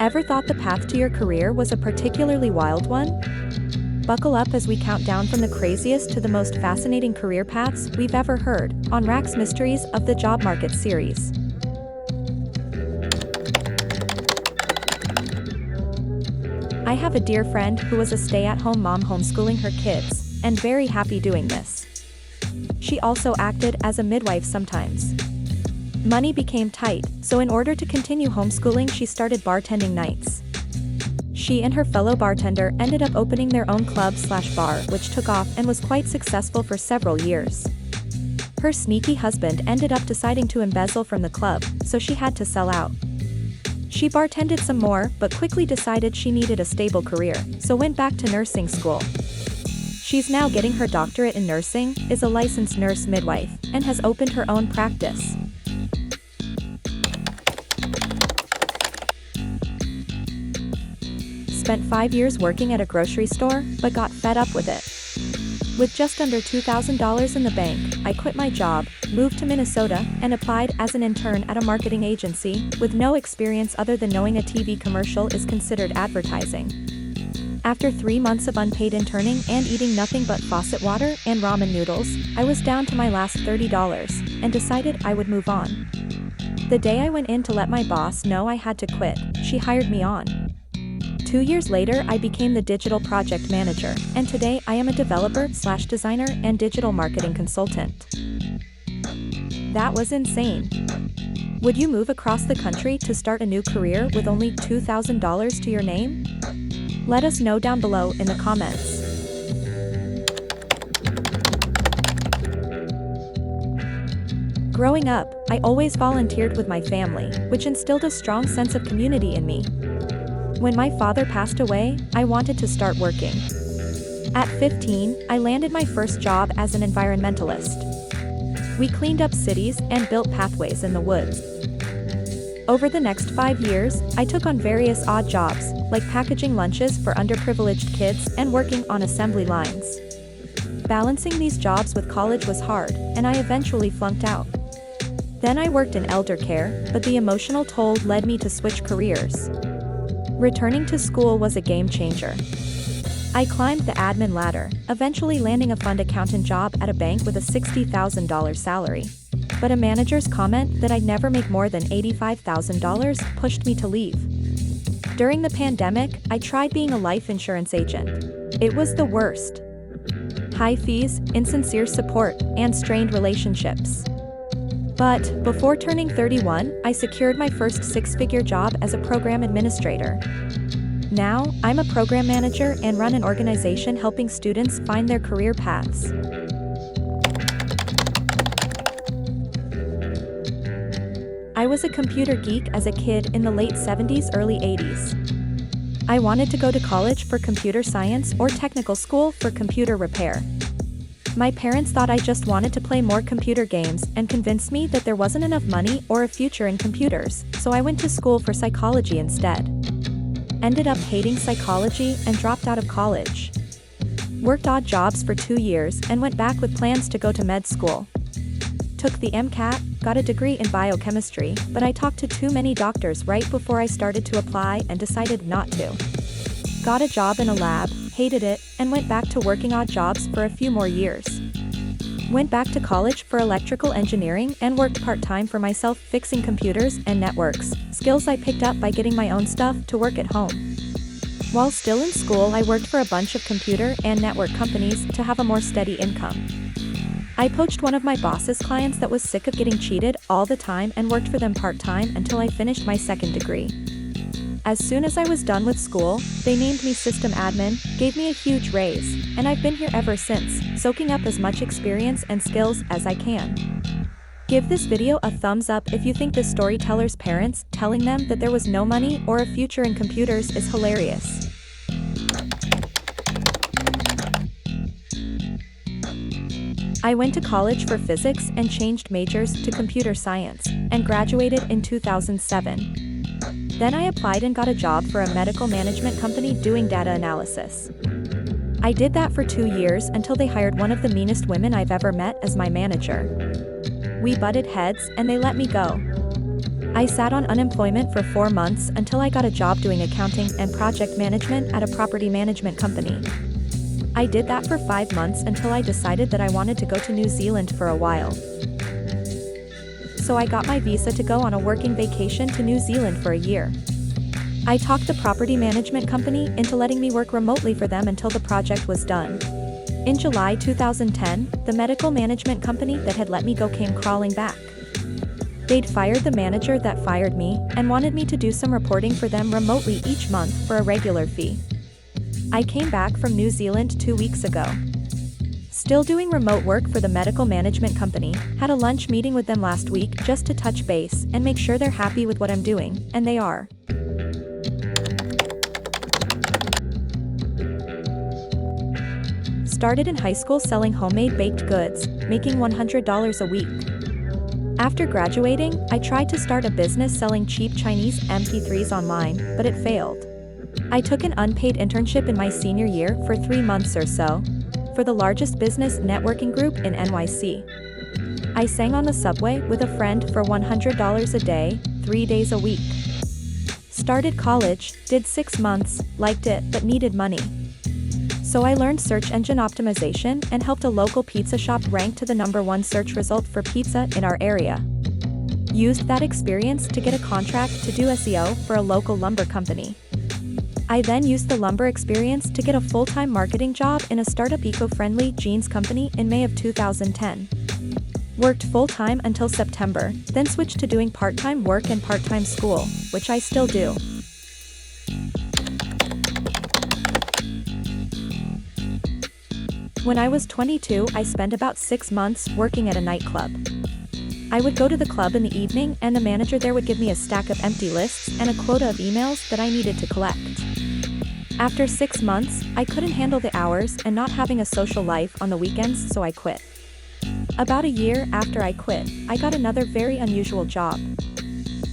Ever thought the path to your career was a particularly wild one? Buckle up as we count down from the craziest to the most fascinating career paths we've ever heard on w.r.a.c.'s Mysteries of the Job Market series. I have a dear friend who was a stay-at-home mom homeschooling her kids, and very happy doing this. She also acted as a midwife sometimes. Money became tight, so in order to continue homeschooling she started bartending nights. She and her fellow bartender ended up opening their own club/bar, which took off and was quite successful for several years. Her sneaky husband ended up deciding to embezzle from the club, so she had to sell out. She bartended some more, but quickly decided she needed a stable career, so went back to nursing school. She's now getting her doctorate in nursing, is a licensed nurse midwife, and has opened her own practice. Spent 5 years working at a grocery store, but got fed up with it. With just under $2,000 in the bank, I quit my job, moved to Minnesota, and applied as an intern at a marketing agency, with no experience other than knowing a TV commercial is considered advertising. After 3 months of unpaid interning and eating nothing but faucet water and ramen noodles, I was down to my last $30, and decided I would move on. The day I went in to let my boss know I had to quit, she hired me on. 2 years later I became the digital project manager, and today I am a developer/designer and digital marketing consultant. That was insane. Would you move across the country to start a new career with only $2,000 to your name? Let us know down below in the comments. Growing up, I always volunteered with my family, which instilled a strong sense of community in me. When my father passed away, I wanted to start working. At 15, I landed my first job as an environmentalist. We cleaned up cities and built pathways in the woods. Over the next 5 years, I took on various odd jobs, like packaging lunches for underprivileged kids and working on assembly lines. Balancing these jobs with college was hard, and I eventually flunked out. Then I worked in elder care, but the emotional toll led me to switch careers. Returning to school was a game changer. I climbed the admin ladder, eventually landing a fund accountant job at a bank with a $60,000 salary. But a manager's comment that I'd never make more than $85,000 pushed me to leave. During the pandemic, I tried being a life insurance agent. It was the worst. High fees, insincere support, and strained relationships. But, before turning 31, I secured my first 6-figure job as a program administrator. Now, I'm a program manager and run an organization helping students find their career paths. I was a computer geek as a kid in the late 70s, early 80s. I wanted to go to college for computer science or technical school for computer repair. My parents thought I just wanted to play more computer games and convinced me that there wasn't enough money or a future in computers, so I went to school for psychology instead. Ended up hating psychology and dropped out of college. Worked odd jobs for 2 years and went back with plans to go to med school. Took the MCAT, got a degree in biochemistry, but I talked to too many doctors right before I started to apply and decided not to. Got a job in a lab, hated it, and went back to working odd jobs for a few more years. Went back to college for electrical engineering and worked part-time for myself fixing computers and networks, skills I picked up by getting my own stuff to work at home. While still in school I worked for a bunch of computer and network companies to have a more steady income. I poached one of my boss's clients that was sick of getting cheated all the time and worked for them part-time until I finished my second degree. As soon as I was done with school, they named me system admin, gave me a huge raise, and I've been here ever since, soaking up as much experience and skills as I can. Give this video a thumbs up if you think this storyteller's parents telling them that there was no money or a future in computers is hilarious. I went to college for physics and changed majors to computer science, and graduated in 2007. Then I applied and got a job for a medical management company doing data analysis. I did that for 2 years until they hired one of the meanest women I've ever met as my manager. We butted heads and they let me go. I sat on unemployment for 4 months until I got a job doing accounting and project management at a property management company. I did that for 5 months until I decided that I wanted to go to New Zealand for a while. So I got my visa to go on a working vacation to New Zealand for a year. I talked the property management company into letting me work remotely for them until the project was done. In July 2010, the medical management company that had let me go came crawling back. They'd fired the manager that fired me and wanted me to do some reporting for them remotely each month for a regular fee. I came back from New Zealand 2 weeks ago. Still doing remote work for the medical management company, had a lunch meeting with them last week just to touch base and make sure they're happy with what I'm doing, and they are. Started in high school selling homemade baked goods, making $100 a week. After graduating, I tried to start a business selling cheap Chinese MP3s online, but it failed. I took an unpaid internship in my senior year for 3 months or so, for the largest business networking group in NYC. I sang on the subway with a friend for $100 a day, 3 days a week. Started college, did 6 months, liked it but needed money. So I learned search engine optimization and helped a local pizza shop rank to the #1 search result for pizza in our area. Used that experience to get a contract to do SEO for a local lumber company. I then used the lumber experience to get a full-time marketing job in a startup eco-friendly jeans company in May of 2010. Worked full-time until September, then switched to doing part-time work and part-time school, which I still do. When I was 22, I spent about 6 months working at a nightclub. I would go to the club in the evening and the manager there would give me a stack of empty lists and a quota of emails that I needed to collect. After 6 months, I couldn't handle the hours and not having a social life on the weekends, so I quit. About a year after I quit, I got another very unusual job.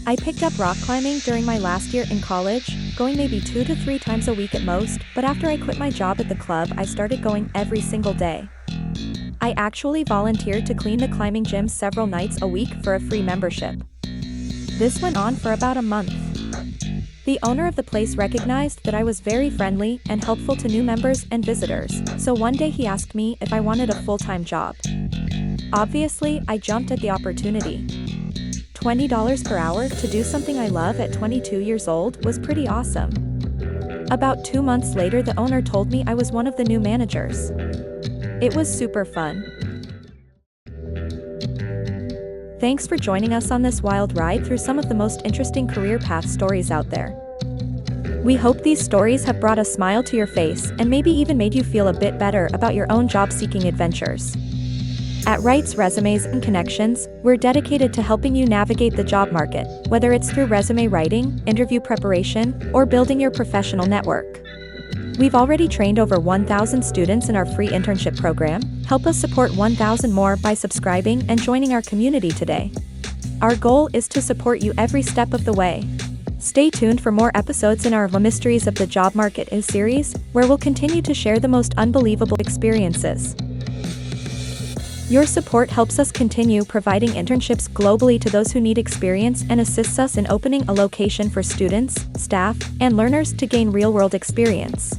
I picked up rock climbing during my last year in college, going maybe 2 to 3 times a week at most, but after I quit my job at the club I started going every single day. I actually volunteered to clean the climbing gym several nights a week for a free membership. This went on for about a month. The owner of the place recognized that I was very friendly and helpful to new members and visitors, so one day he asked me if I wanted a full-time job. Obviously, I jumped at the opportunity. $20 per hour to do something I love at 22 years old was pretty awesome. About 2 months later, the owner told me I was one of the new managers. It was super fun. Thanks for joining us on this wild ride through some of the most interesting career path stories out there. We hope these stories have brought a smile to your face and maybe even made you feel a bit better about your own job-seeking adventures. At Wrights Resumes and Connections, we're dedicated to helping you navigate the job market, whether it's through resume writing, interview preparation, or building your professional network. We've already trained over 1,000 students in our free internship program. Help us support 1,000 more by subscribing and joining our community today. Our goal is to support you every step of the way. Stay tuned for more episodes in our Mysteries of the Job Market series, where we'll continue to share the most unbelievable experiences. Your support helps us continue providing internships globally to those who need experience and assists us in opening a location for students, staff, and learners to gain real-world experience.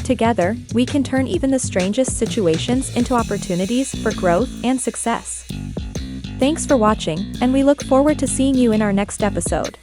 Together, we can turn even the strangest situations into opportunities for growth and success. Thanks for watching, and we look forward to seeing you in our next episode.